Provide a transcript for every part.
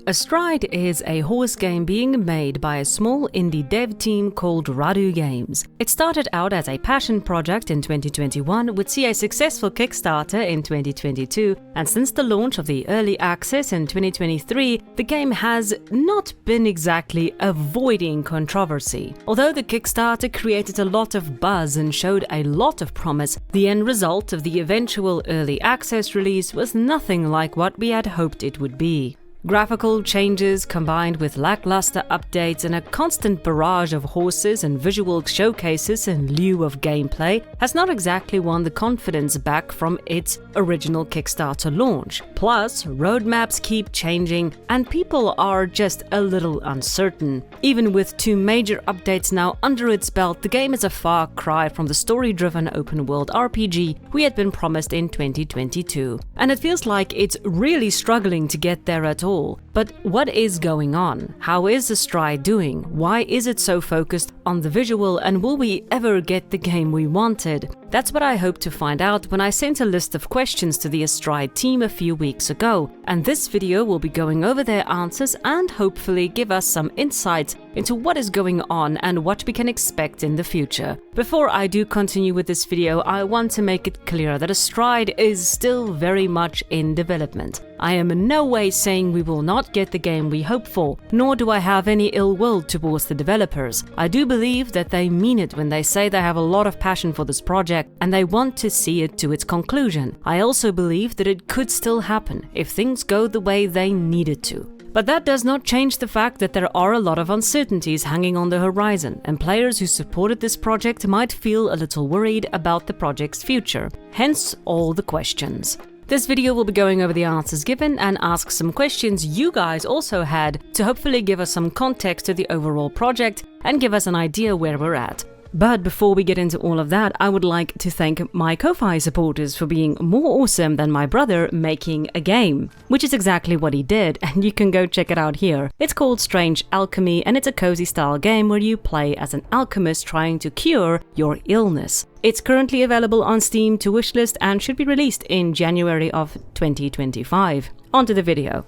Astride is a horse game being made by a small indie dev team called Radu Games. It started out as a passion project in 2021, would see a successful Kickstarter in 2022, and since the launch of the early access in 2023, the game has not been exactly avoiding controversy. Although the Kickstarter created a lot of buzz and showed a lot of promise, the end result of the eventual early access release was nothing like what we had hoped it would be. Graphical changes combined with lackluster updates and a constant barrage of horses and visual showcases in lieu of gameplay has not exactly won the confidence back from its original Kickstarter launch. Plus, roadmaps keep changing and people are just a little uncertain. Even with 2 major updates now under its belt, the game is a far cry from the story-driven open-world RPG we had been promised in 2022. And it feels like it's really struggling to get there at all. But what is going on? How is Astride doing? Why is it so focused on the visual, and will we ever get the game we wanted? That's what I hope to find out when I sent a list of questions to the Astride team a few weeks ago, and this video will be going over their answers and hopefully give us some insights into what is going on and what we can expect in the future. Before I do continue with this video, I want to make it clear that Astride is still very much in development. I am in no way saying we will not get the game we hope for, nor do I have any ill will towards the developers. I do believe that they mean it when they say they have a lot of passion for this project and they want to see it to its conclusion. I also believe that it could still happen if things go the way they need it to. But that does not change the fact that there are a lot of uncertainties hanging on the horizon, and players who supported this project might feel a little worried about the project's future. Hence all the questions. This video will be going over the answers given and ask some questions you guys also had to hopefully give us some context to the overall project and give us an idea where we're at. But before we get into all of that, I would like to thank my Ko-Fi supporters for being more awesome than my brother making a game, which is exactly what he did, and you can go check it out here. It's called Strange Alchemy, and it's a cozy style game where you play as an alchemist trying to cure your illness. It's currently available on Steam to wishlist and should be released in January of 2025. On to the video.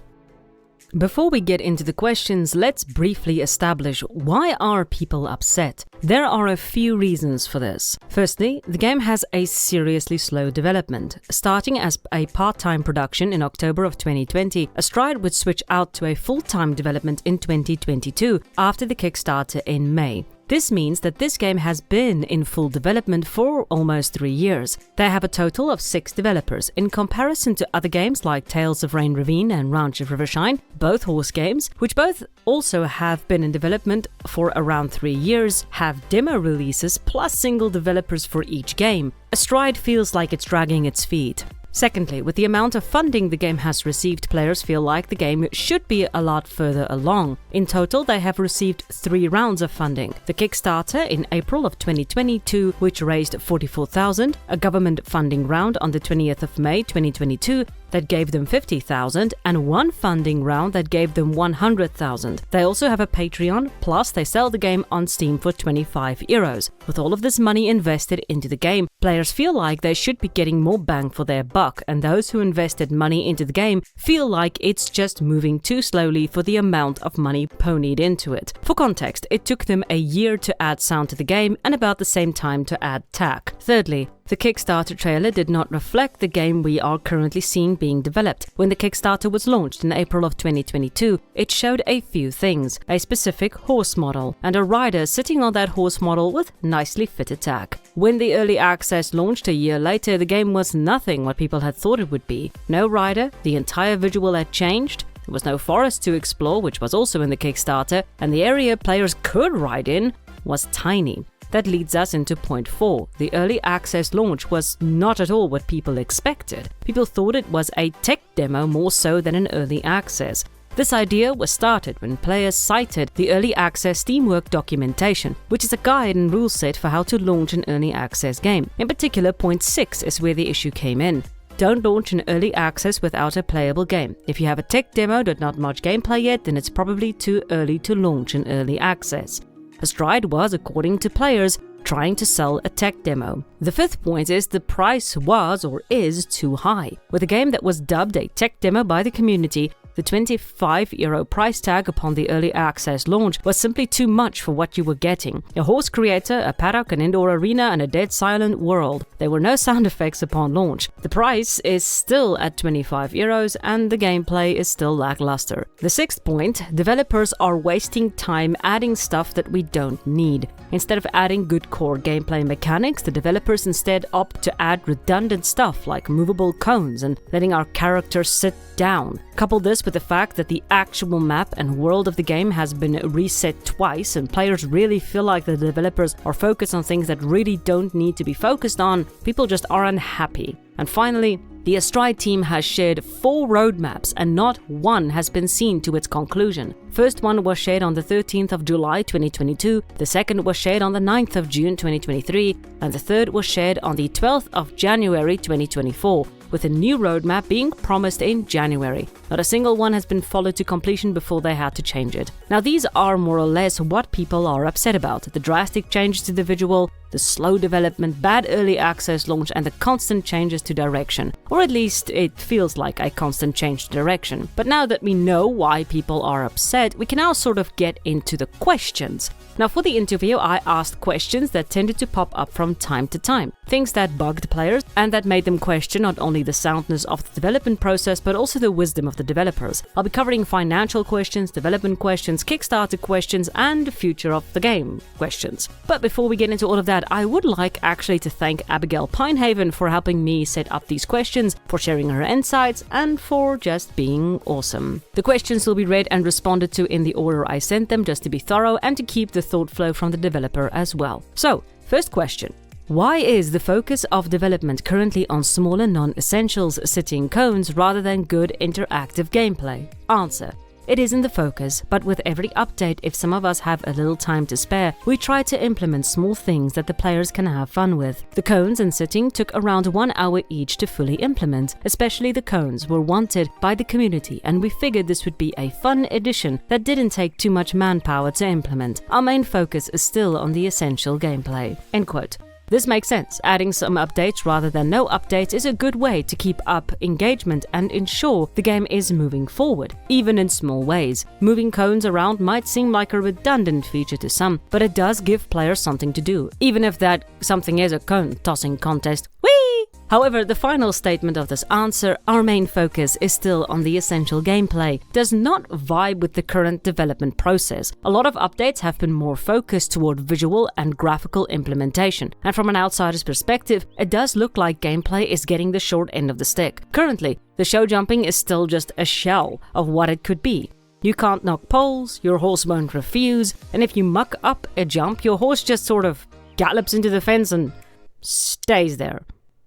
Before we get into the questions, let's briefly establish why are people upset. There are a few reasons for this. Firstly, the game has a seriously slow development. Starting as a part-time production in October of 2020, Astride would switch out to a full-time development in 2022 after the Kickstarter in May. This means that this game has been in full development for almost 3 years. They have a total of 6 developers. In comparison to other games like Tales of Rain Ravine and Ranch of Rivershine, both horse games, which both also have been in development for around 3 years, have demo releases plus single developers for each game. Astride feels like it's dragging its feet. Secondly, with the amount of funding the game has received, players feel like the game should be a lot further along. In total, they have received 3 rounds of funding. The Kickstarter in April of 2022, which raised $44,000, a government funding round on the 20th of May 2022, that gave them $50,000, and 1 funding round that gave them $100,000. They also have a Patreon, plus they sell the game on Steam for €25. With all of this money invested into the game, players feel like they should be getting more bang for their buck, and those who invested money into the game feel like it's just moving too slowly for the amount of money ponied into it. For context, it took them a year to add sound to the game and about the same time to add tack. Thirdly, the Kickstarter trailer did not reflect the game we are currently seeing being developed. When the Kickstarter was launched in April of 2022, it showed a few things: a specific horse model, and a rider sitting on that horse model with nicely fitted tack. When the early access launched a year later, the game was nothing what people had thought it would be. No rider, the entire visual had changed, there was no forest to explore, which was also in the Kickstarter, and the area players could ride in was tiny. That leads us into point 4. The early access launch was not at all what people expected. People thought it was a tech demo more so than an early access. This idea was started when players cited the early access Steamwork documentation, which is a guide and rule set for how to launch an early access game. In particular, point 6 is where the issue came in. Don't launch an early access without a playable game. If you have a tech demo but not much gameplay yet, then it's probably too early to launch an early access. Astride was, according to players, trying to sell a tech demo. The 5th point is the price was or is too high. With a game that was dubbed a tech demo by the community, The €25 price tag upon the early access launch was simply too much for what you were getting. A horse creator, a paddock, an indoor arena, and a dead silent world. There were no sound effects upon launch. The price is still at €25 and the gameplay is still lackluster. The sixth point, developers are wasting time adding stuff that we don't need. Instead of adding good core gameplay mechanics, the developers instead opt to add redundant stuff like movable cones and letting our characters sit down. Couple this with the fact that the actual map and world of the game has been reset twice and players really feel like the developers are focused on things that really don't need to be focused on, people just are unhappy. And finally, the Astride team has shared 4 roadmaps and not one has been seen to its conclusion. First one was shared on the 13th of July 2022, the second was shared on the 9th of June 2023, and the third was shared on the 12th of January 2024. With a new roadmap being promised in January. Not a single one has been followed to completion before they had to change it. Now these are more or less what people are upset about. The drastic changes to the visual, the slow development, bad early access launch, and the constant changes to direction. Or at least it feels like a constant change to direction. But now that we know why people are upset, we can now sort of get into the questions. Now for the interview, I asked questions that tended to pop up from time to time. Things that bugged players and that made them question not only the soundness of the development process but also the wisdom of the developers. I'll be covering financial questions, development questions, Kickstarter questions, and future of the game questions. But before we get into all of that, I would like actually to thank Abigail Pinehaven for helping me set up these questions, for sharing her insights, and for just being awesome. The questions will be read and responded to in the order I sent them just to be thorough and to keep the thought flow from the developer as well. So, first question. Why is the focus of development currently on smaller non-essentials sitting cones rather than good interactive gameplay? Answer. It is in the focus, but with every update, if some of us have a little time to spare, we try to implement small things that the players can have fun with. The cones and sitting took around 1 hour each to fully implement. Especially the cones were wanted by the community, and we figured this would be a fun addition that didn't take too much manpower to implement. Our main focus is still on the essential gameplay." End quote. This makes sense. Adding some updates rather than no updates is a good way to keep up engagement and ensure the game is moving forward, even in small ways. Moving cones around might seem like a redundant feature to some, but it does give players something to do, even if that something is a cone tossing contest. Whee! However, the final statement of this answer, "our main focus is still on the essential gameplay," does not vibe with the current development process. A lot of updates have been more focused toward visual and graphical implementation, and from an outsider's perspective, it does look like gameplay is getting the short end of the stick. Currently, the show jumping is still just a shell of what it could be. You can't knock poles, your horse won't refuse, and if you muck up a jump, your horse just sort of gallops into the fence and stays there.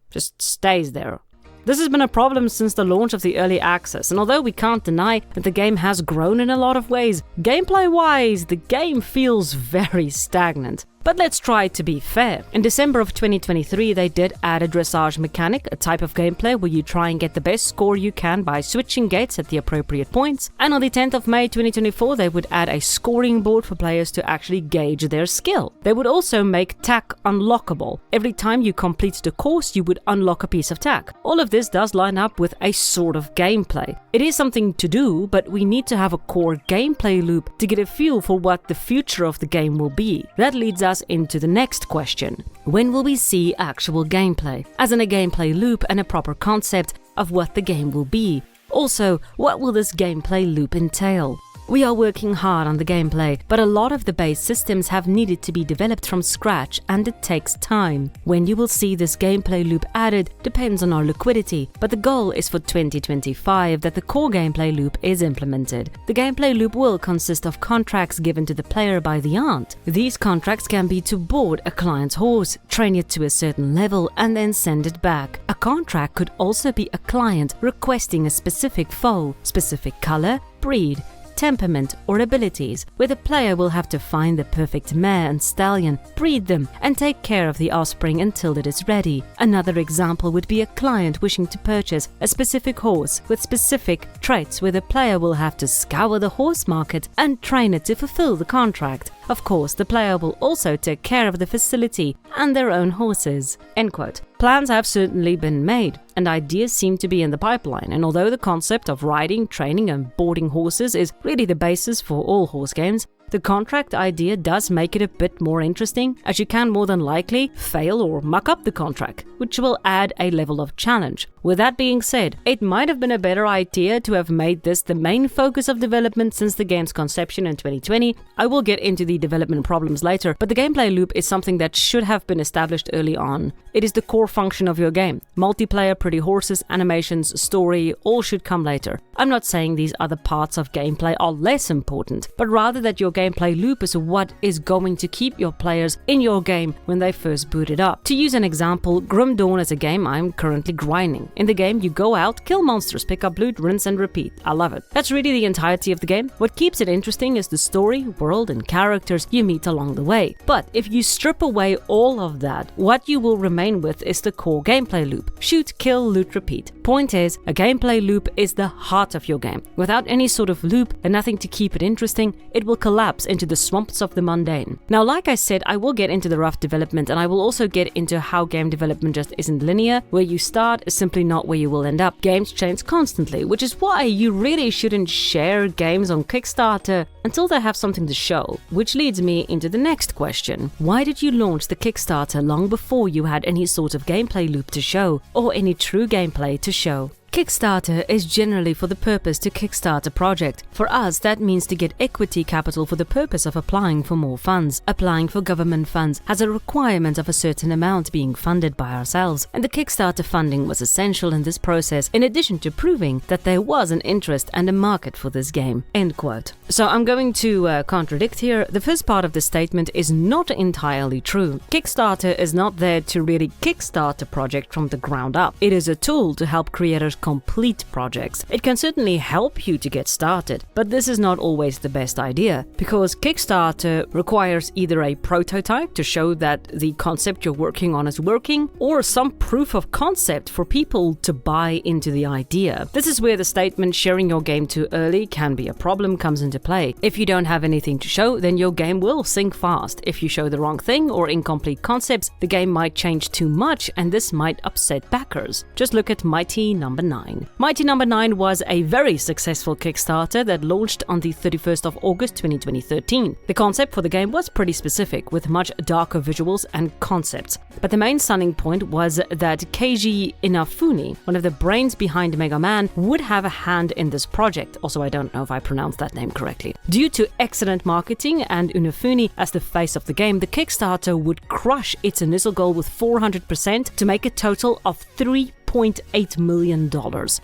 Just stays there. This has been a problem since the launch of the early access, and although we can't deny that the game has grown in a lot of ways, gameplay-wise, the game feels very stagnant. But let's try to be fair. In December of 2023, they did add a dressage mechanic, a type of gameplay where you try and get the best score you can by switching gates at the appropriate points. And on the 10th of May 2024, they would add a scoring board for players to actually gauge their skill. They would also make tack unlockable. Every time you completed a course, you would unlock a piece of tack. All of this does line up with a sort of gameplay. It is something to do, but we need to have a core gameplay loop to get a feel for what the future of the game will be. That leads us into the next question. When will we see actual gameplay? As in a gameplay loop and a proper concept of what the game will be. Also, what will this gameplay loop entail? We are working hard on the gameplay, but a lot of the base systems have needed to be developed from scratch and it takes time. When you will see this gameplay loop added depends on our liquidity, but the goal is for 2025 that the core gameplay loop is implemented. The gameplay loop will consist of contracts given to the player by the aunt. These contracts can be to board a client's horse, train it to a certain level, and then send it back. A contract could also be a client requesting a specific foal, specific color, breed, temperament, or abilities, where the player will have to find the perfect mare and stallion, breed them, and take care of the offspring until it is ready. Another example would be a client wishing to purchase a specific horse with specific traits, where the player will have to scour the horse market and train it to fulfill the contract. Of course, the player will also take care of the facility and their own horses." End quote. Plans have certainly been made. and ideas seem to be in the pipeline, and although the concept of riding, training and boarding horses is really the basis for all horse games, the contract idea does make it a bit more interesting, as you can more than likely fail or muck up the contract, which will add a level of challenge. With that being said, it might have been a better idea to have made this the main focus of development since the game's conception in 2020. I will get into the development problems later, but the gameplay loop is something that should have been established early on. It is the core function of your game. Multiplayer, pretty horses, animations, story, all should come later. I'm not saying these other parts of gameplay are less important, but rather that your gameplay loop is what is going to keep your players in your game when they first boot it up. To use an example, Grim Dawn is a game I'm currently grinding. In the game, you go out, kill monsters, pick up loot, rinse and repeat. I love it. That's really the entirety of the game. What keeps it interesting is the story, world and characters you meet along the way. But if you strip away all of that, what you will remain with is the core gameplay loop. Shoot, kill, loot, repeat. Point is, a gameplay loop is the heart of your game. Without any sort of loop and nothing to keep it interesting, it will collapse into the swamps of the mundane. Now, like I said, I will get into the rough development, and I will also get into how game development just isn't linear. Where you start is simply not where you will end up. Games change constantly, which is why you really shouldn't share games on Kickstarter until they have something to show. Which leads me into the next question. Why did you launch the Kickstarter long before you had any sort of gameplay loop to show, or any true gameplay to show? Kickstarter is generally for the purpose to kickstart a project. For us, that means to get equity capital for the purpose of applying for more funds. Applying for government funds has a requirement of a certain amount being funded by ourselves, and the Kickstarter funding was essential in this process, in addition to proving that there was an interest and a market for this game." End quote. So I'm going to contradict here. The first part of the statement is not entirely true. Kickstarter is not there to really kickstart a project from the ground up. It is a tool to help creators complete projects. It can certainly help you to get started, but this is not always the best idea, because Kickstarter requires either a prototype to show that the concept you're working on is working, or some proof of concept for people to buy into the idea. This is where the statement "sharing your game too early can be a problem" comes into play. If you don't have anything to show, then your game will sink fast. If you show the wrong thing or incomplete concepts, the game might change too much, and this might upset backers. Just look at Mighty No. 9. Mighty No. 9 was a very successful Kickstarter that launched on the 31st of August 2013. The concept for the game was pretty specific, with much darker visuals and concepts. But the main selling point was that Keiji Inafune, one of the brains behind Mega Man, would have a hand in this project. Also, I don't know if I pronounced that name correctly. Due to excellent marketing and Inafune as the face of the game, the Kickstarter would crush its initial goal with 400% to make a total of $3.8 million.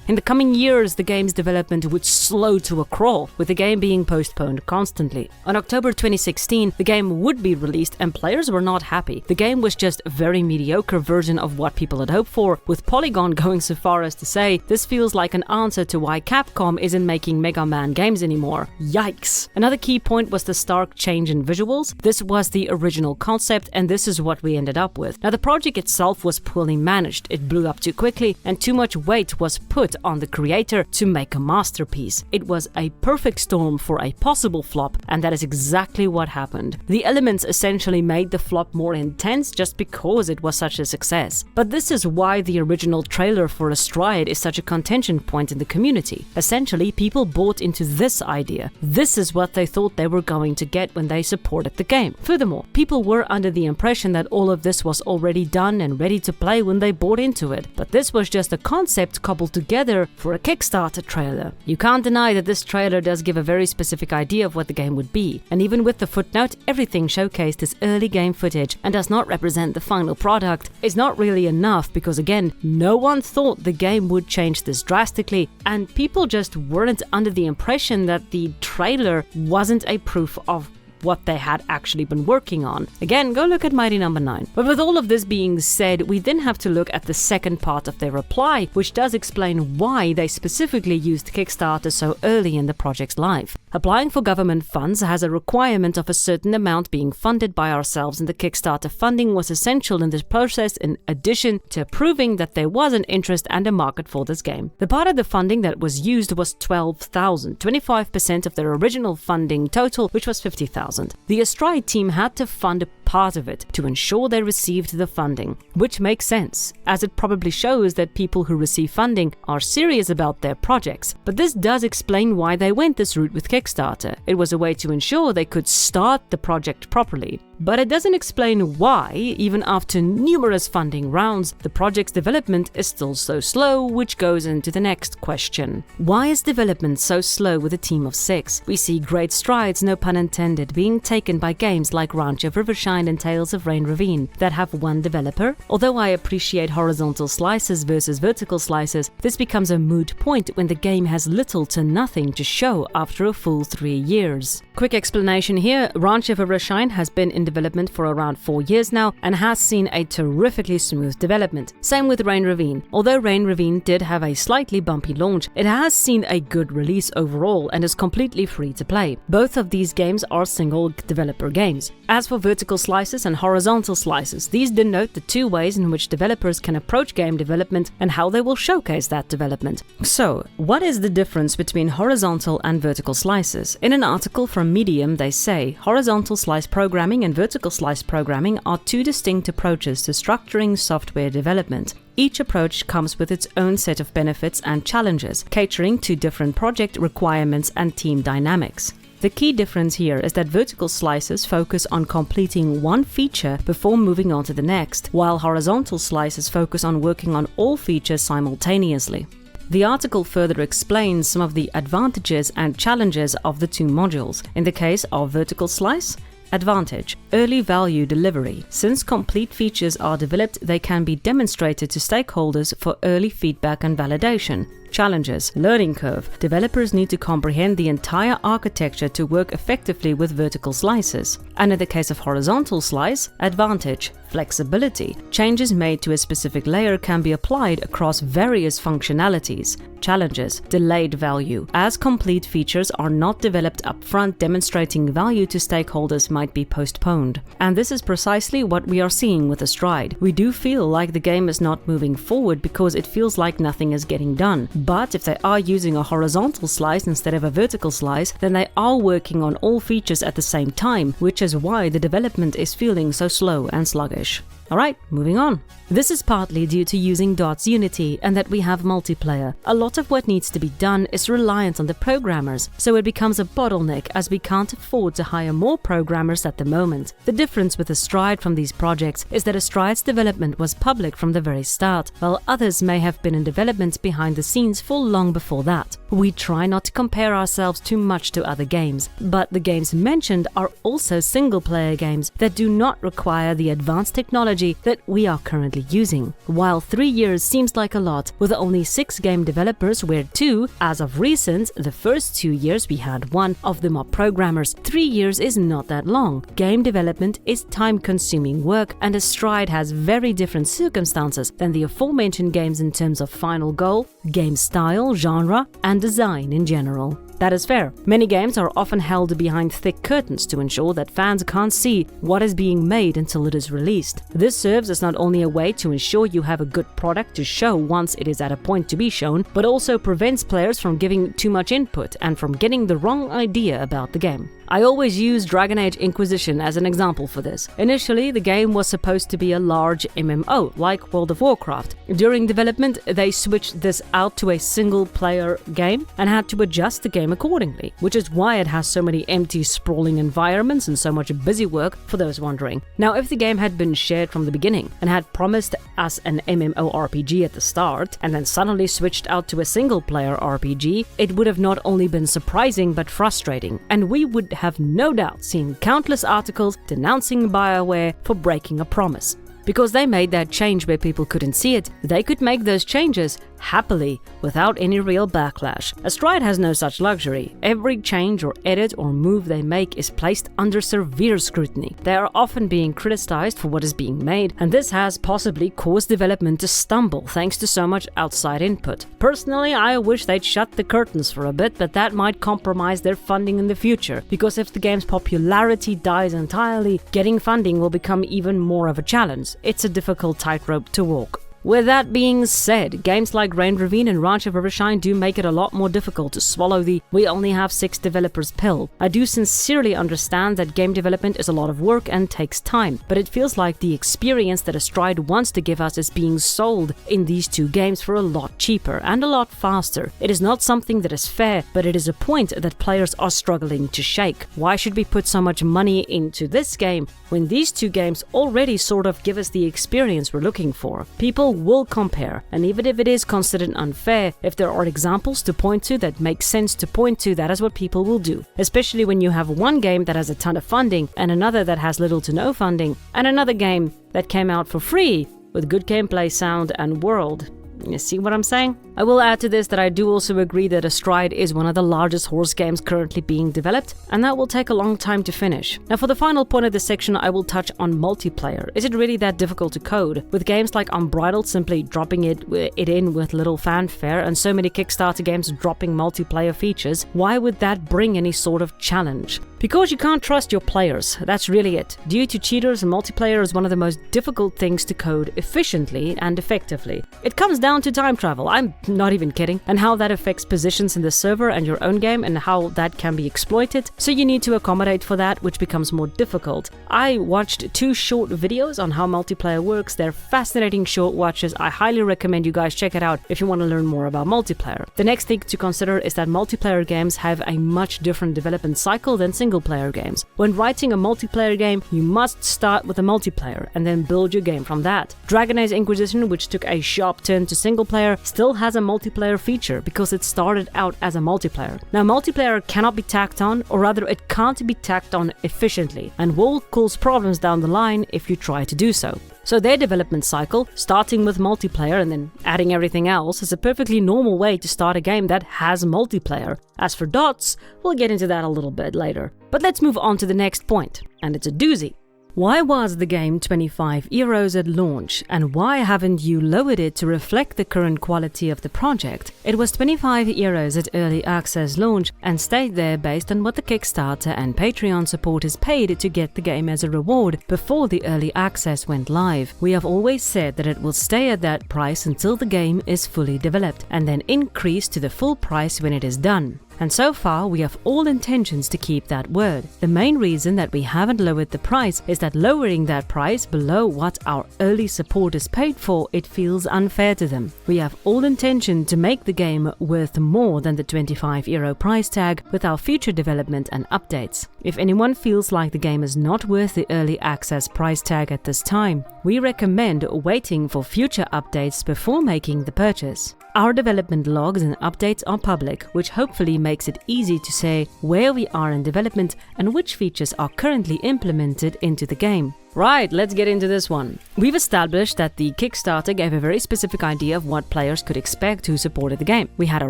In the coming years, the game's development would slow to a crawl, with the game being postponed constantly. On October 2016, the game would be released, and players were not happy. The game was just a very mediocre version of what people had hoped for, with Polygon going so far as to say, "This feels like an answer to why Capcom isn't making Mega Man games anymore." Yikes! Another key point was the stark change in visuals. This was the original concept, and this is what we ended up with. Now, the project itself was poorly managed. It blew up too quickly, and too much weight was put on the creator to make a masterpiece. It was a perfect storm for a possible flop, and that is exactly what happened. The elements essentially made the flop more intense just because it was such a success. But this is why the original trailer for Astride is such a contention point in the community. Essentially, people bought into this idea. This is what they thought they were going to get when they supported the game. Furthermore, people were under the impression that all of this was already done and ready to play when they bought into it. But this was just a concept cobbled together for a Kickstarter trailer. You can't deny that this trailer does give a very specific idea of what the game would be, and even with the footnote, everything showcased is early game footage and does not represent the final product, is not really enough, because again, no one thought the game would change this drastically, and people just weren't under the impression that the trailer wasn't a proof of what they had actually been working on. Again, go look at Mighty No. 9. But with all of this being said, we then have to look at the second part of their reply, which does explain why they specifically used Kickstarter so early in the project's life. Applying for government funds has a requirement of a certain amount being funded by ourselves, and the Kickstarter funding was essential in this process, in addition to proving that there was an interest and a market for this game. The part of the funding that was used was $12,000, 25% of their original funding total, which was $50,000. The Astride team had to fund part of it to ensure they received the funding. Which makes sense, as it probably shows that people who receive funding are serious about their projects. But this does explain why they went this route with Kickstarter. It was a way to ensure they could start the project properly. But it doesn't explain why, even after numerous funding rounds, the project's development is still so slow, which goes into the next question. Why is development so slow with a team of 6? We see great strides, no pun intended, being taken by games like Ranch of Rivershine and Tales of Rain Ravine that have one developer. Although I appreciate horizontal slices versus vertical slices, this becomes a moot point when the game has little to nothing to show after a full 3 years. Quick explanation here, Ranch of Rivershine has been in development for around 4 years now and has seen a terrifically smooth development. Same with Rain Ravine. Although Rain Ravine did have a slightly bumpy launch, it has seen a good release overall and is completely free to play. Both of these games are single developer games. As for vertical slices and horizontal slices, these denote the two ways in which developers can approach game development and how they will showcase that development. So, what is the difference between horizontal and vertical slices? In an article from Medium, they say horizontal slice programming and vertical slice programming are two distinct approaches to structuring software development. Each approach comes with its own set of benefits and challenges, catering to different project requirements and team dynamics. The key difference here is that vertical slices focus on completing one feature before moving on to the next, while horizontal slices focus on working on all features simultaneously. The article further explains some of the advantages and challenges of the two modules. In the case of vertical slice, advantage: early value delivery. Since complete features are developed, they can be demonstrated to stakeholders for early feedback and validation. Challenges: learning curve. Developers need to comprehend the entire architecture to work effectively with vertical slices. And in the case of horizontal slice, advantage: flexibility. Changes made to a specific layer can be applied across various functionalities. Challenges: delayed value. As complete features are not developed upfront, demonstrating value to stakeholders might be postponed. And this is precisely what we are seeing with Astride. We do feel like the game is not moving forward because it feels like nothing is getting done. But if they are using a horizontal slice instead of a vertical slice, then they are working on all features at the same time, which is why the development is feeling so slow and sluggish. Alright, moving on. This is partly due to using Dot's Unity and that we have multiplayer. A lot of what needs to be done is reliant on the programmers, so it becomes a bottleneck as we can't afford to hire more programmers at the moment. The difference with Astride from these projects is that Astride's development was public from the very start, while others may have been in development behind the scenes for long before that. We try not to compare ourselves too much to other games, but the games mentioned are also single-player games that do not require the advanced technology that we are currently using. While 3 years seems like a lot, with only 6 game developers, where 2, as of recent, the first 2 years we had 1 of them are programmers, 3 years is not that long. Game development is time-consuming work, and Astride has very different circumstances than the aforementioned games in terms of final goal, game style, genre, and design in general. That is fair. Many games are often held behind thick curtains to ensure that fans can't see what is being made until it is released. This serves as not only a way to ensure you have a good product to show once it is at a point to be shown, but also prevents players from giving too much input and from getting the wrong idea about the game. I always use Dragon Age Inquisition as an example for this. Initially, the game was supposed to be a large MMO, like World of Warcraft. During development, they switched this out to a single-player game and had to adjust the game accordingly, which is why it has so many empty, sprawling environments and so much busy work, for those wondering. Now, if the game had been shared from the beginning and had promised us an MMORPG at the start, and then suddenly switched out to a single-player RPG, it would have not only been surprising but frustrating, and we would have no doubt seen countless articles denouncing BioWare for breaking a promise. Because they made that change where people couldn't see it, they could make those changes happily, without any real backlash. Astride has no such luxury. Every change or edit or move they make is placed under severe scrutiny. They are often being criticized for what is being made, and this has possibly caused development to stumble thanks to so much outside input. Personally, I wish they'd shut the curtains for a bit, but that might compromise their funding in the future, because if the game's popularity dies entirely, getting funding will become even more of a challenge. It's a difficult tightrope to walk. With that being said, games like Rain Ravine and Ranch of Rivershine do make it a lot more difficult to swallow the "we only have 6 developers" pill. I do sincerely understand that game development is a lot of work and takes time, but it feels like the experience that Astride wants to give us is being sold in these 2 games for a lot cheaper and a lot faster. It is not something that is fair, but it is a point that players are struggling to shake. Why should we put so much money into this game when these 2 games already sort of give us the experience we're looking for? People will compare, and even if it is considered unfair, if there are examples to point to that make sense to point to, that is what people will do. Especially when you have one game that has a ton of funding and another that has little to no funding, and another game that came out for free with good gameplay, sound, and world. You see what I'm saying? I will add to this that I do also agree that Astride is one of the largest horse games currently being developed, and that will take a long time to finish. Now, for the final point of this section, I will touch on multiplayer. Is it really that difficult to code? With games like Unbridled simply dropping it in with little fanfare, and so many Kickstarter games dropping multiplayer features, why would that bring any sort of challenge? Because you can't trust your players, that's really it. Due to cheaters, multiplayer is one of the most difficult things to code efficiently and effectively. It comes down to time travel, I'm not even kidding, and how that affects positions in the server and your own game and how that can be exploited, so you need to accommodate for that, which becomes more difficult. I watched 2 short videos on how multiplayer works. They're fascinating short watches. I highly recommend you guys check it out if you want to learn more about multiplayer. The next thing to consider is that multiplayer games have a much different development cycle than single-player games. When writing a multiplayer game, you must start with a multiplayer and then build your game from that. Dragon Age Inquisition, which took a sharp turn to single player, still has a multiplayer feature because it started out as a multiplayer. Now, multiplayer cannot be tacked on, or rather it can't be tacked on efficiently, and will cause problems down the line if you try to do so. So their development cycle, starting with multiplayer and then adding everything else, is a perfectly normal way to start a game that has multiplayer. As for dots, we'll get into that a little bit later. But let's move on to the next point, and it's a doozy. Why was the game €25 at launch, and why haven't you lowered it to reflect the current quality of the project? It was €25 at early access launch and stayed there based on what the Kickstarter and Patreon supporters paid to get the game as a reward before the early access went live. We have always said that it will stay at that price until the game is fully developed, and then increase to the full price when it is done. And so far, we have all intentions to keep that word. The main reason that we haven't lowered the price is that lowering that price below what our early supporters paid for, it feels unfair to them. We have all intention to make the game worth more than the €25 price tag with our future development and updates. If anyone feels like the game is not worth the early access price tag at this time, we recommend waiting for future updates before making the purchase. Our development logs and updates are public, which hopefully makes it easy to say where we are in development and which features are currently implemented into the game. Right, let's get into this one. We've established that the Kickstarter gave a very specific idea of what players could expect who supported the game. We had a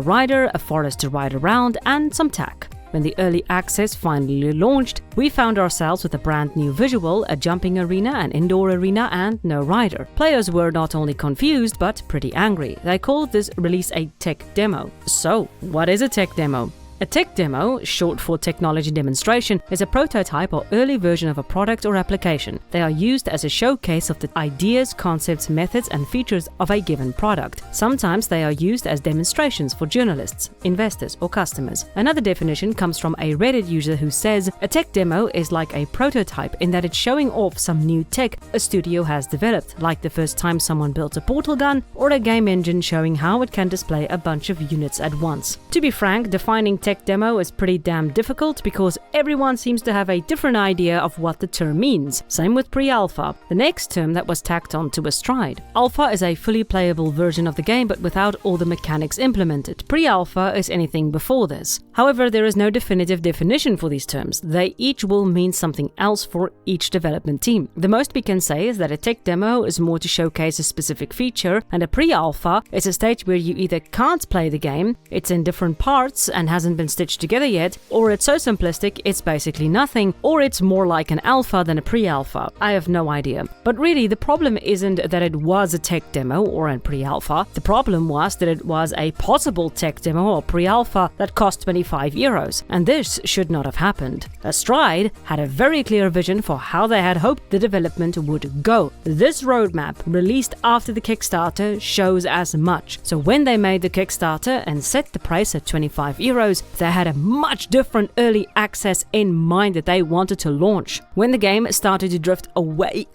rider, a forest to ride around, and some tech. When the early access finally launched, we found ourselves with a brand new visual, a jumping arena, an indoor arena, and no rider. Players were not only confused, but pretty angry. They called this release a tech demo. So, what is a tech demo? A tech demo, short for technology demonstration, is a prototype or early version of a product or application. They are used as a showcase of the ideas, concepts, methods, and features of a given product. Sometimes they are used as demonstrations for journalists, investors, or customers. Another definition comes from a Reddit user who says, a tech demo is like a prototype in that it's showing off some new tech a studio has developed, like the first time someone built a portal gun, or a game engine showing how it can display a bunch of units at once. To be frank, defining tech demo is pretty damn difficult because everyone seems to have a different idea of what the term means. Same with pre-alpha, the next term that was tacked on to Astride. Alpha is a fully playable version of the game but without all the mechanics implemented. Pre-alpha is anything before this. However, there is no definitive definition for these terms. They each will mean something else for each development team. The most we can say is that a tech demo is more to showcase a specific feature, and a pre-alpha is a stage where you either can't play the game, it's in different parts and hasn't hasn't been stitched together yet, or it's so simplistic it's basically nothing, or it's more like an alpha than a pre-alpha. I have no idea. But really, the problem isn't that it was a tech demo or a pre-alpha. The problem was that it was a possible tech demo or pre-alpha that cost 25 euros, and this should not have happened. Astride had a very clear vision for how they had hoped the development would go. This roadmap, released after the Kickstarter, shows as much. So when they made the Kickstarter and set the price at 25 euros, they had a much different early access in mind that they wanted to launch. When the game started to drift away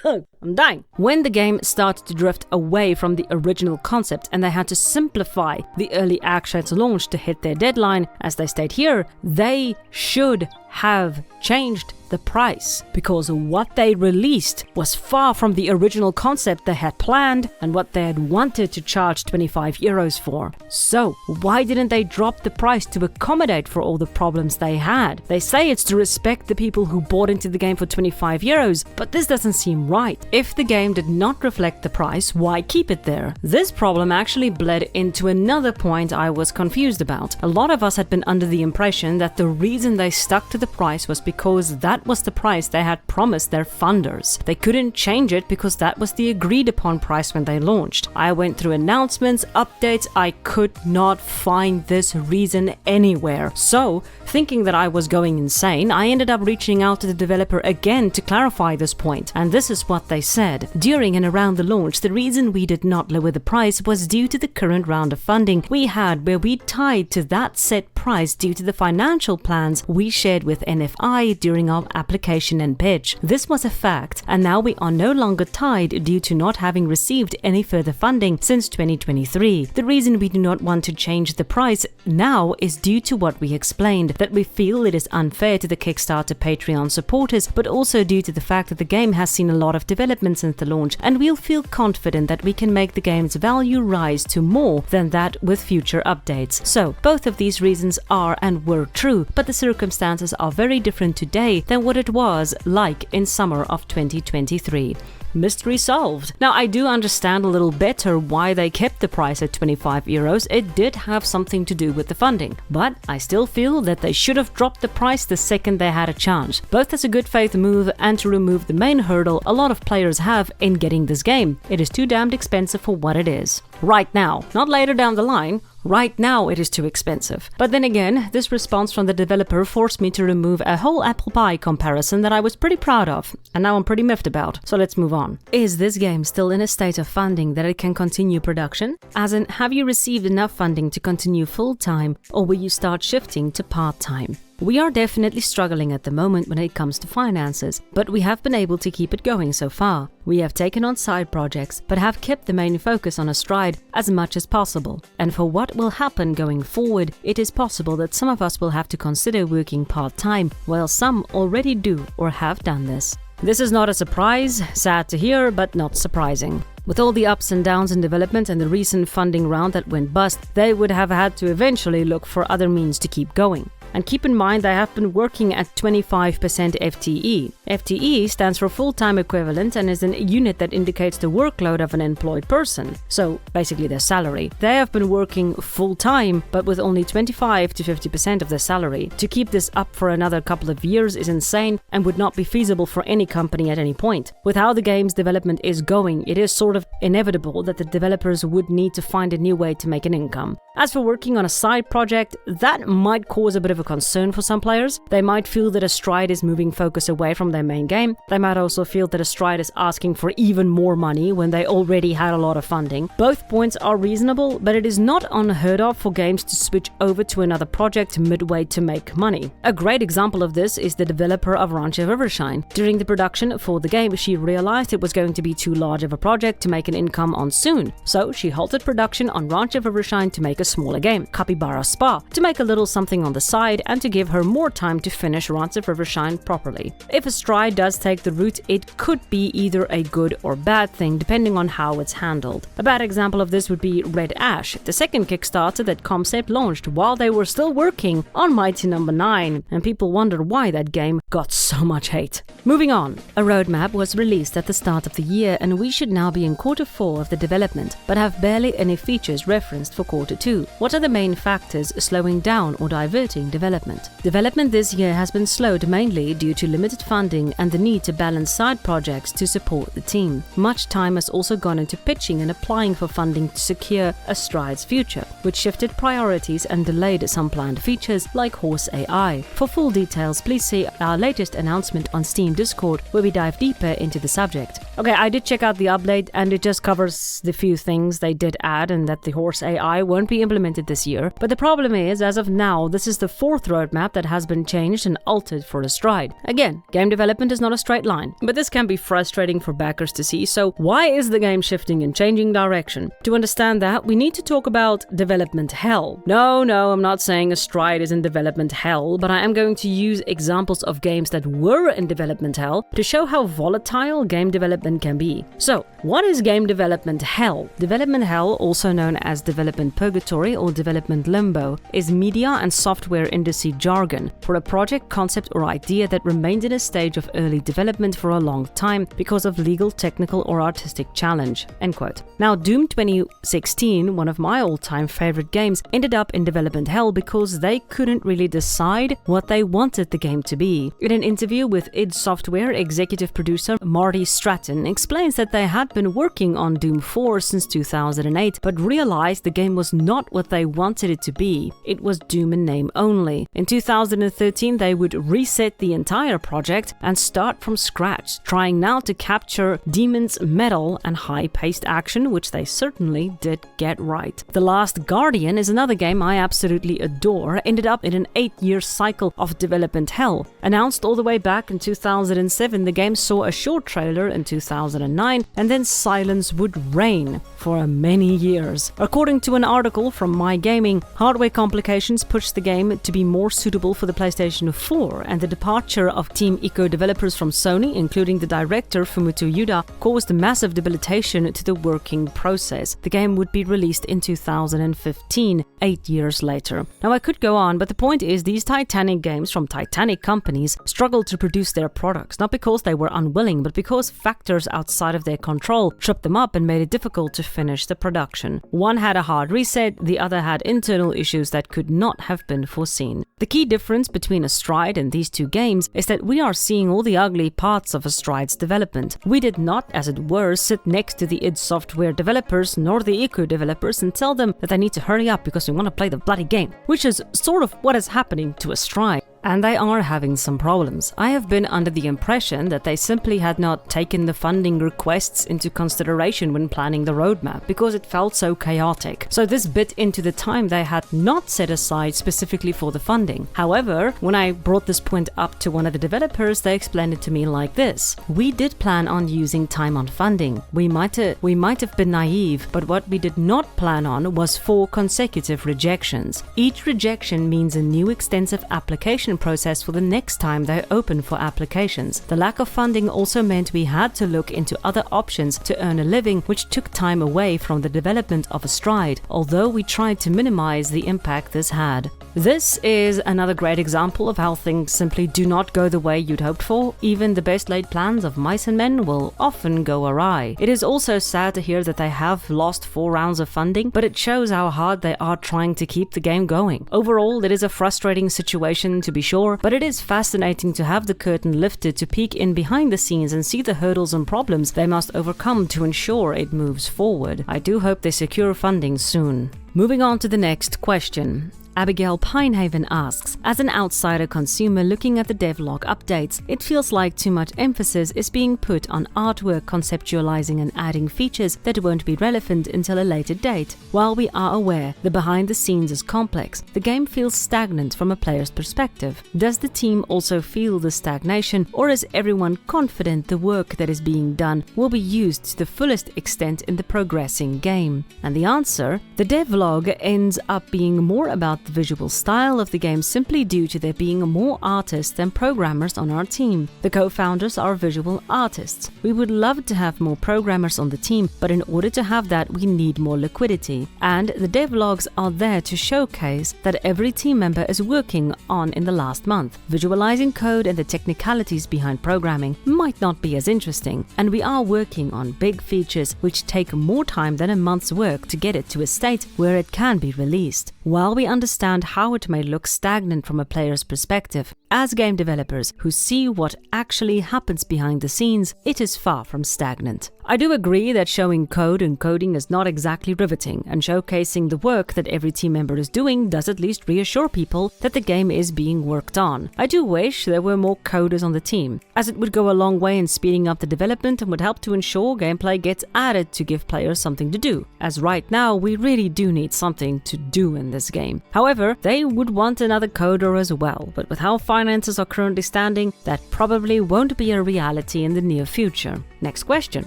I'm dying. When the game started to drift away from the original concept and they had to simplify the early access launch to hit their deadline, as they state here, they should have changed the price, because what they released was far from the original concept they had planned and what they had wanted to charge 25 euros for. So why didn't they drop the price to accommodate for all the problems they had? They say it's to respect the people who bought into the game for 25 euros, but this doesn't seem right. If the game did not reflect the price, why keep it there? This problem actually bled into another point I was confused about. A lot of us had been under the impression that the reason they stuck to the price was because that was the price they had promised their funders. They couldn't change it because that was the agreed upon price when they launched. I went through announcements, updates, I could not find this reason anywhere. So, thinking that I was going insane, I ended up reaching out to the developer again to clarify this point, and this is what they said. During and around the launch, the reason we did not lower the price was due to the current round of funding we had, where we tied to that set price due to the financial plans we shared with NFI during our application and pitch. This was a fact, and now we are no longer tied due to not having received any further funding since 2023. The reason we do not want to change the price now is due to what we explained, that we feel it is unfair to the Kickstarter Patreon supporters, but also due to the fact that the game has seen a lot of development since the launch, and we'll feel confident that we can make the game's value rise to more than that with future updates. So, both of these reasons are and were true, but the circumstances are very different today than what it was like in summer of 2023. Mystery solved. Now, I do understand a little better why they kept the price at 25 euros. It did have something to do with the funding, but I still feel that they should have dropped the price the second they had a chance, both as a good faith move and to remove the main hurdle a lot of players have in getting this game. It is too damned expensive for what it is. Right now, not later down the line. Right now it is too expensive. But then again, this response from the developer forced me to remove a whole apple pie comparison that I was pretty proud of, and now I'm pretty miffed about. So let's move on. Is this game still in a state of funding that it can continue production? As in, have you received enough funding to continue full-time, or will you start shifting to part-time? We are definitely struggling at the moment when it comes to finances, but we have been able to keep it going so far. We have taken on side projects, but have kept the main focus on Astride as much as possible. And for what will happen going forward, it is possible that some of us will have to consider working part-time, while some already do or have done this. This is not a surprise, sad to hear, but not surprising. With all the ups and downs in development and the recent funding round that went bust, they would have had to eventually look for other means to keep going. And keep in mind they have been working at 25% FTE. FTE stands for full-time equivalent and is a unit that indicates the workload of an employed person. So basically their salary. They have been working full-time, but with only 25 to 50% of their salary. To keep this up for another couple of years is insane and would not be feasible for any company at any point. With how the game's development is going, it is sort of inevitable that the developers would need to find a new way to make an income. As for working on a side project, that might cause a bit of a concern for some players. They might feel that Astride is moving focus away from their main game. They might also feel that Astride is asking for even more money when they already had a lot of funding. Both points are reasonable, but it is not unheard of for games to switch over to another project midway to make money. A great example of this is the developer of Ranch of Rivershine. During the production for the game, she realized it was going to be too large of a project to make an income on soon. So she halted production on Ranch of Rivershine to make a smaller game, Capybara Spa, to make a little something on the side Astride and to give her more time to finish Rides of Rivershine properly. If Astride does take the route, it could be either a good or bad thing depending on how it's handled. A bad example of this would be Red Ash, the second Kickstarter that Concept launched while they were still working on Mighty No. 9, and people wonder why that game got so much hate. Moving on, a roadmap was released at the start of the year and we should now be in quarter 4 of the development, but have barely any features referenced for quarter 2. What are the main factors slowing down or diverting development? Development this year has been slowed mainly due to limited funding and the need to balance side projects to support the team. Much time has also gone into pitching and applying for funding to secure Astride's future, which shifted priorities and delayed some planned features like Horse AI. For full details, please see our latest announcement on Steam Discord where we dive deeper into the subject. Okay, I did check out the update and it just covers the few things they did add and that the Horse AI won't be implemented this year. But the problem is, as of now, this is the 4th roadmap that has been changed and altered for Astride. Again, game development is not a straight line, but this can be frustrating for backers to see, so why is the game shifting and changing direction? To understand that, we need to talk about development hell. No, I'm not saying Astride is in development hell, but I am going to use examples of games that were in development hell to show how volatile game development can be. So, what is game development hell? Development hell, also known as development purgatory or development limbo, is media and software industry jargon for a project, concept or idea that remained in a stage of early development for a long time because of legal, technical or artistic challenge. End quote. Now, Doom 2016, one of my all-time favorite games, ended up in development hell because they couldn't really decide what they wanted the game to be. In an interview with id Software, executive producer Marty Stratton explains that they had been working on Doom 4 since 2008, but realized the game was not what they wanted it to be. It was Doom in name only. In 2013, they would reset the entire project and start from scratch, trying now to capture demons, metal, and high-paced action, which they certainly did get right. The Last Guardian is another game I absolutely adore, ended up in an 8-year cycle of development hell. Announced all the way back in 2007, the game saw a short trailer in 2009, and then silence would reign for many years. According to an article from My Gaming, hardware complications pushed the game to be more suitable for the PlayStation 4, and the departure of Team Ico developers from Sony, including the director Fumito Uda, caused massive debilitation to the working process. The game would be released in 2015, 8 years later. Now, I could go on, but the point is these Titanic games from Titanic companies struggled to produce their products, not because they were unwilling, but because factors outside of their control tripped them up and made it difficult to finish the production. One had a hard reset, the other had internal issues that could not have been foreseen. The key difference between Astride and these two games is that we are seeing all the ugly parts of Astride's development. We did not, as it were, sit next to the id Software developers nor the Ico developers and tell them that they need to hurry up because we want to play the bloody game, which is sort of what is happening to Astride. And they are having some problems. I have been under the impression that they simply had not taken the funding requests into consideration when planning the roadmap because it felt so chaotic. So this bit into the time they had not set aside specifically for the funding. However, when I brought this point up to one of the developers, they explained it to me like this. We did plan on using time on funding. We might have been naive, but what we did not plan on was 4 consecutive rejections. Each rejection means a new extensive application process for the next time they open for applications. The lack of funding also meant we had to look into other options to earn a living, which took time away from the development of Astride, although we tried to minimize the impact this had. This is another great example of how things simply do not go the way you'd hoped for. Even the best laid plans of mice and men will often go awry. It is also sad to hear that they have lost 4 rounds of funding, but it shows how hard they are trying to keep the game going. Overall, it is a frustrating situation to be sure, but it is fascinating to have the curtain lifted to peek in behind the scenes and see the hurdles and problems they must overcome to ensure it moves forward. I do hope they secure funding soon. Moving on to the next question. Abigail Pinehaven asks, as an outsider consumer looking at the devlog updates, it feels like too much emphasis is being put on artwork conceptualizing and adding features that won't be relevant until a later date. While we are aware the behind the scenes is complex, the game feels stagnant from a player's perspective. Does the team also feel the stagnation, or is everyone confident the work that is being done will be used to the fullest extent in the progressing game? And the answer, the devlog ends up being more about the visual style of the game simply due to there being more artists than programmers on our team. The co-founders are visual artists. We would love to have more programmers on the team, but in order to have that, we need more liquidity. And the devlogs are there to showcase that every team member is working on in the last month. Visualizing code and the technicalities behind programming might not be as interesting, and we are working on big features which take more time than a month's work to get it to a state where it can be released. While we understand how it may look stagnant from a player's perspective, as game developers who see what actually happens behind the scenes, it is far from stagnant. I do agree that showing code and coding is not exactly riveting, and showcasing the work that every team member is doing does at least reassure people that the game is being worked on. I do wish there were more coders on the team, as it would go a long way in speeding up the development and would help to ensure gameplay gets added to give players something to do, as right now we really do need something to do in this game. However, they would want another coder as well, but with how finances are currently standing, that probably won't be a reality in the near future. Next question.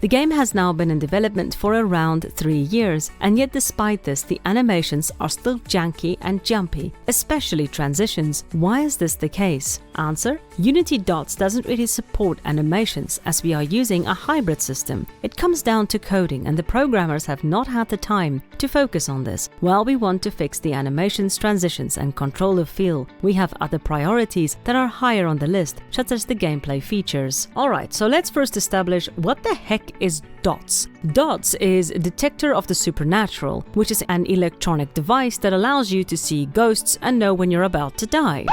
The game has now been in development for around 3 years, and yet despite this, the animations are still janky and jumpy, especially transitions. Why is this the case? Answer: Unity Dots doesn't really support animations as we are using a hybrid system. It comes down to coding, and the programmers have not had the time to focus on this. While we want to fix the animations, transitions and control of feel, we have other priorities that are higher on the list, such as the gameplay features. Alright, so let's first establish what the heck is DOTS. DOTS is a detector of the supernatural, which is an electronic device that allows you to see ghosts and know when you're about to die.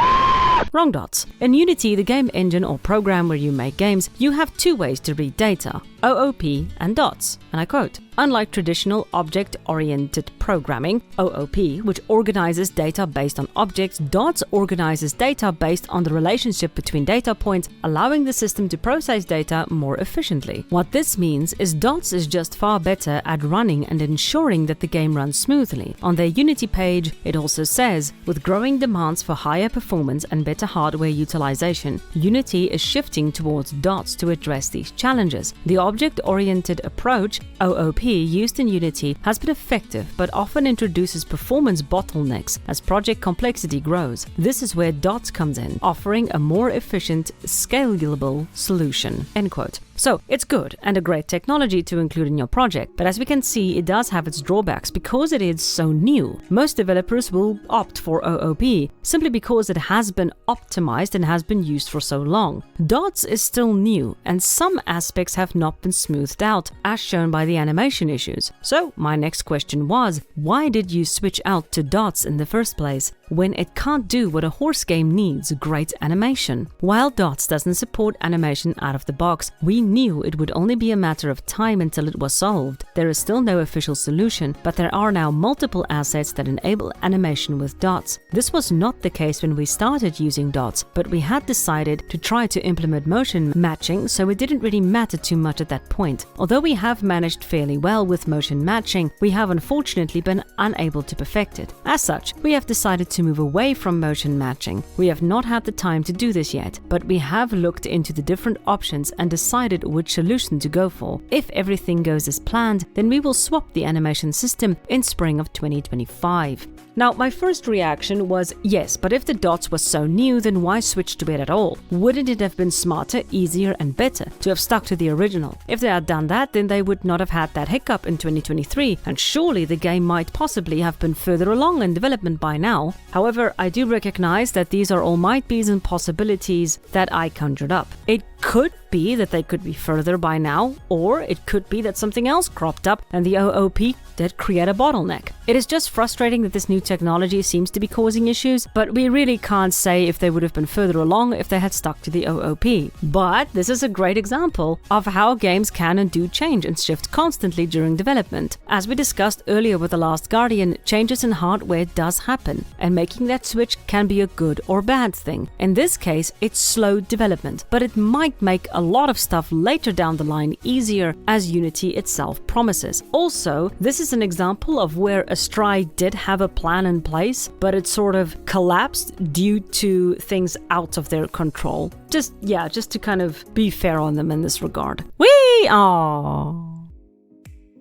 Wrong dots. In Unity, the game engine or program where you make games, you have two ways to read data: OOP and dots. And I quote, "Unlike traditional object-oriented programming, OOP, which organizes data based on objects, dots organizes data based on the relationship between data points, allowing the system to process data more efficiently." What this means is dots is just far better at running and ensuring that the game runs smoothly. On their Unity page, it also says, with growing demands for higher performance and better hardware utilization, Unity is shifting towards dots to address these challenges. The object-oriented approach, OOP, used in Unity has been effective but often introduces performance bottlenecks as project complexity grows. This is where dots comes in, offering a more efficient, scalable solution. End quote. So, it's good and a great technology to include in your project, but as we can see, it does have its drawbacks because it is so new. Most developers will opt for OOP simply because it has been optimized and has been used for so long. Dots is still new, and some aspects have not been smoothed out, as shown by the animation issues. So, my next question was, why did you switch out to dots in the first place, when it can't do what a horse game needs: great animation? While dots doesn't support animation out of the box, we knew it would only be a matter of time until it was solved. There is still no official solution, but there are now multiple assets that enable animation with dots. This was not the case when we started using dots, but we had decided to try to implement motion matching, so it didn't really matter too much at that point. Although we have managed fairly well with motion matching, we have unfortunately been unable to perfect it. As such, we have decided to move away from motion matching. We have not had the time to do this yet, but we have looked into the different options and decided which solution to go for. If everything goes as planned, then we will swap the animation system in spring of 2025. Now, my first reaction was, yes, but if the dots was so new, then why switch to it at all? Wouldn't it have been smarter, easier and better to have stuck to the original? If they had done that, then they would not have had that hiccup in 2023, and surely the game might possibly have been further along in development by now. However, I do recognize that these are all might-be's and possibilities that I conjured up. It could be that they could be further by now, or it could be that something else cropped up and the OOP did create a bottleneck. It is just frustrating that this new technology seems to be causing issues, but we really can't say if they would have been further along if they had stuck to the OOP. But this is a great example of how games can and do change and shift constantly during development. As we discussed earlier with The Last Guardian, changes in hardware does happen, and making that switch can be a good or bad thing. In this case, it slowed development, but it might make a lot of stuff later down the line easier, as Unity itself promises. Also, this is an example of where Astride did have a plan in place, but it sort of collapsed due to things out of their control. Just to kind of be fair on them in this regard. Aww.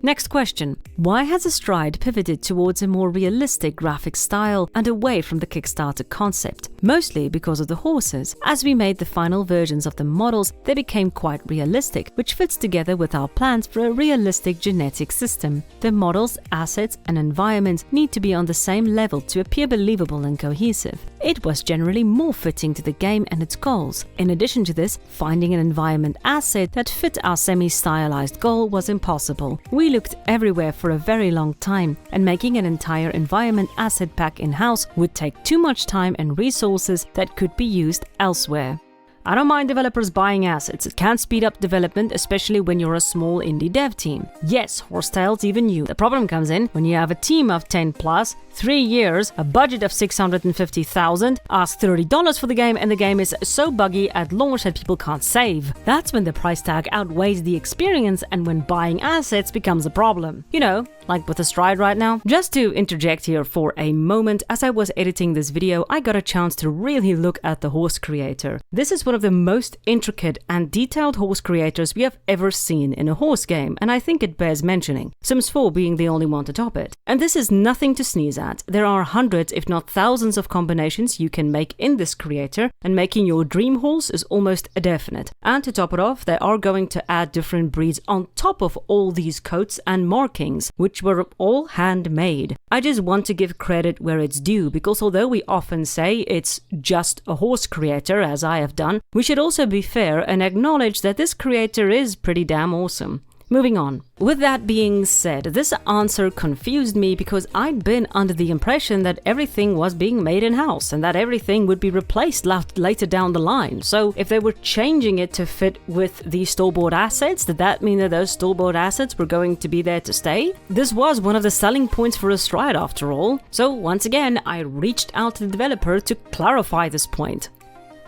Next question. Why has Astride pivoted towards a more realistic graphic style and away from the Kickstarter concept? Mostly because of the horses. As we made the final versions of the models, they became quite realistic, which fits together with our plans for a realistic genetic system. The models, assets, and environment need to be on the same level to appear believable and cohesive. It was generally more fitting to the game and its goals. In addition to this, finding an environment asset that fit our semi-stylized goal was impossible. We looked everywhere for a very long time, and making an entire environment asset pack in-house would take too much time and resources that could be used elsewhere. I don't mind developers buying assets. It can speed up development, especially when you're a small indie dev team. Yes, Horsetails, even you. The problem comes in when you have a team of 10 plus, 3 years, a budget of $650,000, ask $30 for the game, and the game is so buggy at launch that people can't save. That's when the price tag outweighs the experience and when buying assets becomes a problem. You know, like with Astride right now. Just to interject here for a moment, as I was editing this video, I got a chance to really look at the horse creator. This is one of the most intricate and detailed horse creators we have ever seen in a horse game, and I think it bears mentioning, Sims 4 being the only one to top it. And this is nothing to sneeze at. There are hundreds if not thousands of combinations you can make in this creator, and making your dream horse is almost a definite. And to top it off, they are going to add different breeds on top of all these coats and markings, which were all handmade. I just want to give credit where it's due, because although we often say it's just a horse creator, as I have done, we should also be fair and acknowledge that this creator is pretty damn awesome. Moving on. With that being said, this answer confused me because I'd been under the impression that everything was being made in-house and that everything would be replaced later down the line. So if they were changing it to fit with the store-bought assets, did that mean that those store-bought assets were going to be there to stay? This was one of the selling points for Astride after all. So once again, I reached out to the developer to clarify this point.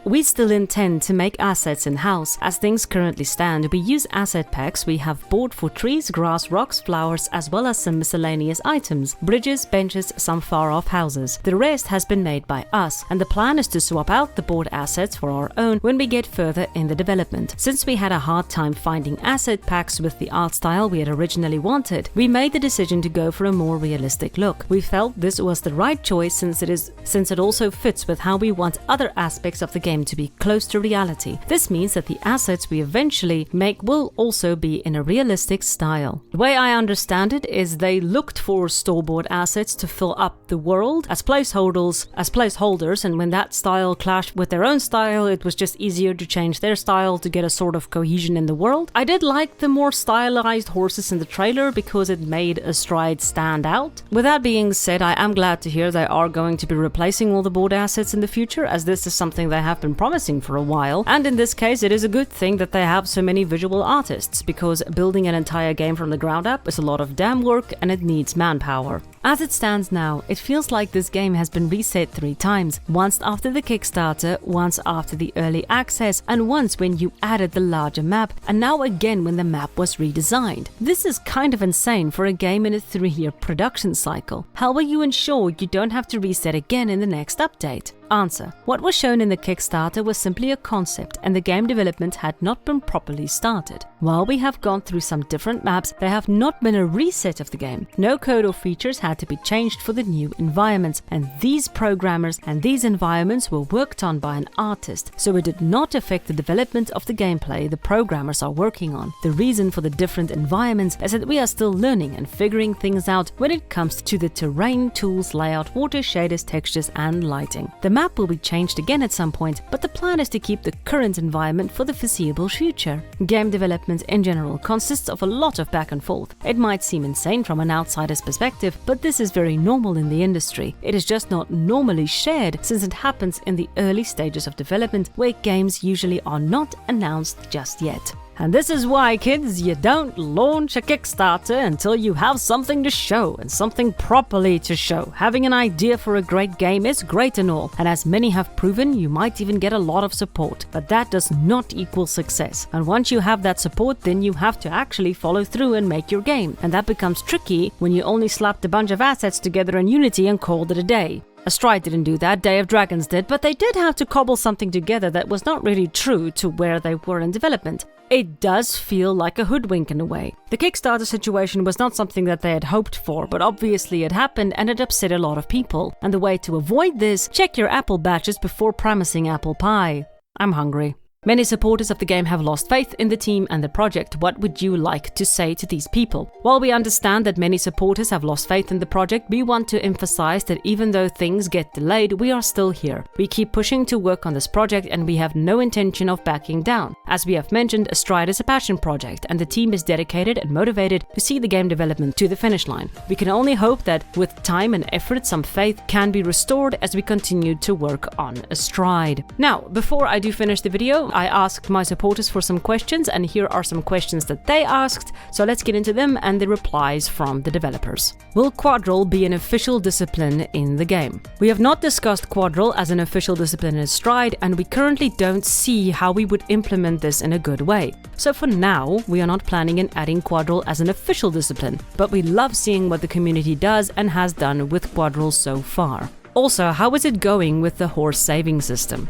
We still intend to make assets in-house. As things currently stand, we use asset packs we have bought for trees, grass, rocks, flowers, as well as some miscellaneous items, bridges, benches, some far-off houses. The rest has been made by us, and the plan is to swap out the bought assets for our own when we get further in the development. Since we had a hard time finding asset packs with the art style we had originally wanted, we made the decision to go for a more realistic look. We felt this was the right choice since it also fits with how we want other aspects of the game to be close to reality. This means that the assets we eventually make will also be in a realistic style. The way I understand it is they looked for store-bought assets to fill up the world as placeholders, and when that style clashed with their own style, it was just easier to change their style to get a sort of cohesion in the world. I did like the more stylized horses in the trailer because it made Astride stand out. With that being said, I am glad to hear they are going to be replacing all the bought assets in the future, as this is something they have been promising for a while, and in this case it is a good thing that they have so many visual artists, because building an entire game from the ground up is a lot of damn work and it needs manpower. As it stands now, it feels like this game has been reset 3 times, once after the Kickstarter, once after the early access, and once when you added the larger map, and now again when the map was redesigned. This is kind of insane for a game in a 3-year production cycle. How will you ensure you don't have to reset again in the next update? Answer. What was shown in the Kickstarter was simply a concept, and the game development had not been properly started. While we have gone through some different maps, there have not been a reset of the game. No code or features had to be changed for the new environments, and these programmers and these environments were worked on by an artist, so it did not affect the development of the gameplay the programmers are working on. The reason for the different environments is that we are still learning and figuring things out when it comes to the terrain, tools, layout, water, shaders, textures, and lighting. The map will be changed again at some point, but the plan is to keep the current environment for the foreseeable future. Game development in general consists of a lot of back and forth. It might seem insane from an outsider's perspective, but this is very normal in the industry. It is just not normally shared, since it happens in the early stages of development, where games usually are not announced just yet. And this is why, kids, you don't launch a Kickstarter until you have something to show, and something properly to show. Having an idea for a great game is great and all, and as many have proven, you might even get a lot of support. But that does not equal success. And once you have that support, then you have to actually follow through and make your game. And that becomes tricky when you only slapped a bunch of assets together in Unity and called it a day. Astride didn't do that, Day of Dragons did, but they did have to cobble something together that was not really true to where they were in development. It does feel like a hoodwink in a way. The Kickstarter situation was not something that they had hoped for, but obviously it happened and it upset a lot of people. And the way to avoid this, check your apple batches before promising apple pie. I'm hungry. Many supporters of the game have lost faith in the team and the project. What would you like to say to these people? While we understand that many supporters have lost faith in the project, we want to emphasize that even though things get delayed, we are still here. We keep pushing to work on this project and we have no intention of backing down. As we have mentioned, Astride is a passion project and the team is dedicated and motivated to see the game development to the finish line. We can only hope that with time and effort, some faith can be restored as we continue to work on Astride. Now, before I do finish the video, I asked my supporters for some questions, and here are some questions that they asked, so let's get into them and the replies from the developers. Will quadrille be an official discipline in the game? We have not discussed quadrille as an official discipline in Astride, and we currently don't see how we would implement this in a good way. So for now, we are not planning on adding quadrille as an official discipline, but we love seeing what the community does and has done with quadrille so far. Also, how is it going with the horse saving system?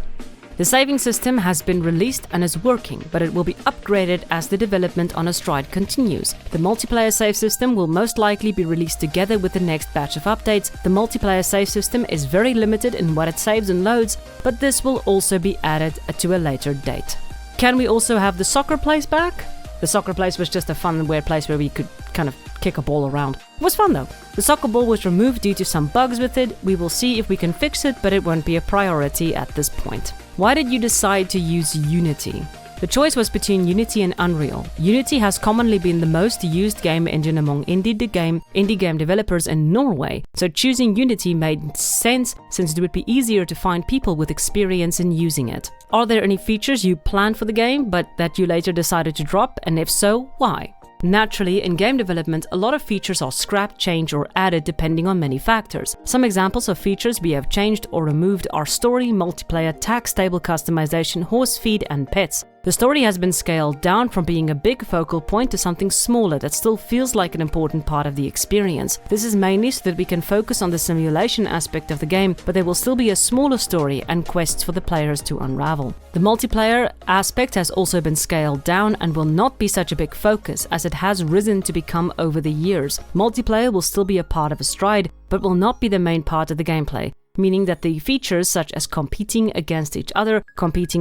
The saving system has been released and is working, but it will be upgraded as the development on Astride continues. The multiplayer save system will most likely be released together with the next batch of updates. The multiplayer save system is very limited in what it saves and loads, but this will also be added to a later date. Can we also have the soccer place back? The soccer place was just a fun weird place where we could kind of kick a ball around. It was fun though. The soccer ball was removed due to some bugs with it. We will see if we can fix it, but it won't be a priority at this point. Why did you decide to use Unity? The choice was between Unity and Unreal. Unity has commonly been the most used game engine among indie game developers in Norway, so choosing Unity made sense since it would be easier to find people with experience in using it. Are there any features you planned for the game but that you later decided to drop, and if so, why? Naturally, in game development, a lot of features are scrapped, changed, or added depending on many factors. Some examples of features we have changed or removed are story, multiplayer, tax table customization, horse feed, and pets. The story has been scaled down from being a big focal point to something smaller that still feels like an important part of the experience. This is mainly so that we can focus on the simulation aspect of the game, but there will still be a smaller story and quests for the players to unravel. The multiplayer aspect has also been scaled down and will not be such a big focus as it has risen to become over the years. Multiplayer will still be a part of Astride, but will not be the main part of the gameplay, meaning that the features such as competing against each other,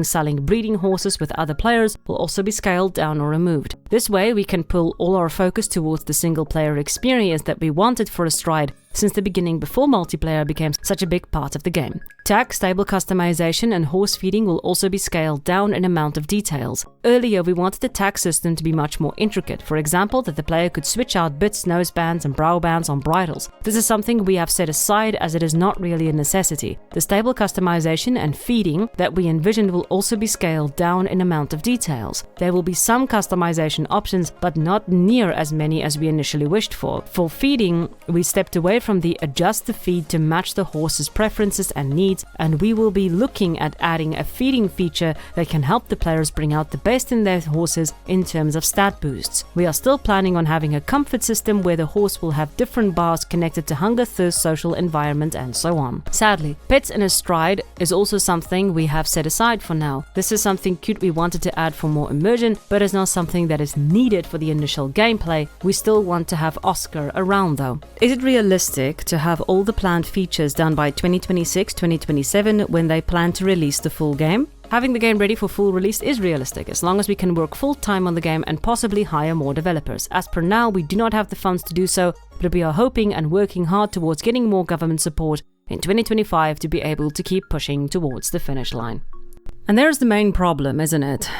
selling breeding horses with other players will also be scaled down or removed. This way we can pull all our focus towards the single player experience that we wanted for Astride since the beginning before multiplayer became such a big part of the game. Tax, stable customization and horse feeding will also be scaled down in amount of details. Earlier we wanted the tax system to be much more intricate, for example that the player could switch out bits, nose bands and brow bands on bridles. This is something we have set aside as it is not really a necessity. The stable customization and feeding that we envisioned will also be scaled down in amount of details. There will be some customization options, but not near as many as we initially wished for. For feeding, we stepped away from the adjust the feed to match the horse's preferences and needs, and we will be looking at adding a feeding feature that can help the players bring out the best in their horses in terms of stat boosts. We are still planning on having a comfort system where the horse will have different bars connected to hunger, thirst, social environment, and so on. Sadly, pets in Astride is also something we have set aside for now. This is something cute we wanted to add for more immersion, but is not something that is needed for the initial gameplay. We still want to have Oscar around though. Is it realistic to have all the planned features done by 2026-2027 when they plan to release the full game? Having the game ready for full release is realistic, as long as we can work full-time on the game and possibly hire more developers. As per now, we do not have the funds to do so, but we are hoping and working hard towards getting more government support in 2025 to be able to keep pushing towards the finish line. And there's the main problem, isn't it?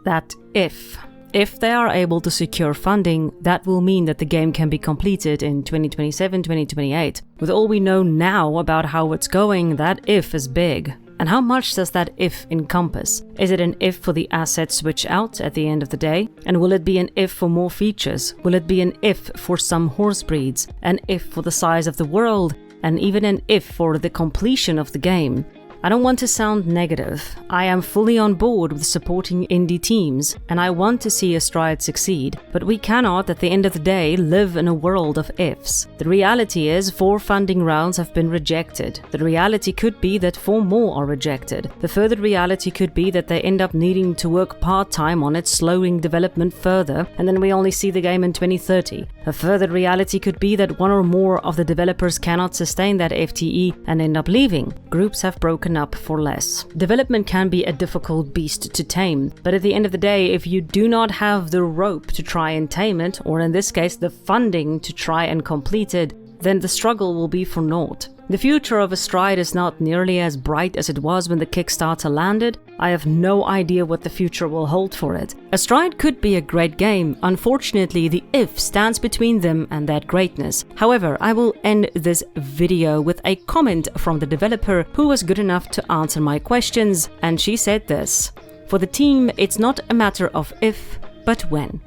That if they are able to secure funding, that will mean that the game can be completed in 2027-2028. With all we know now about how it's going, that if is big. And how much does that if encompass? Is it an if for the asset switch out at the end of the day? And will it be an if for more features? Will it be an if for some horse breeds? An if for the size of the world? And even an if for the completion of the game? I don't want to sound negative. I am fully on board with supporting indie teams, and I want to see Astride succeed, but we cannot, at the end of the day, live in a world of ifs. The reality is 4 funding rounds have been rejected. The reality could be that 4 more are rejected. The further reality could be that they end up needing to work part-time on it, slowing development further, and then we only see the game in 2030. A further reality could be that 1 or more of the developers cannot sustain that FTE and end up leaving. Groups have broken up for less. Development can be a difficult beast to tame, but at the end of the day, if you do not have the rope to try and tame it, or in this case the funding to try and complete it, then the struggle will be for naught. The future of Astride is not nearly as bright as it was when the Kickstarter landed. I have no idea what the future will hold for it. Astride could be a great game. Unfortunately, the if stands between them and that greatness. However, I will end this video with a comment from the developer who was good enough to answer my questions, and she said this: "For the team, it's not a matter of if, but when.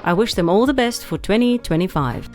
I wish them all the best for 2025.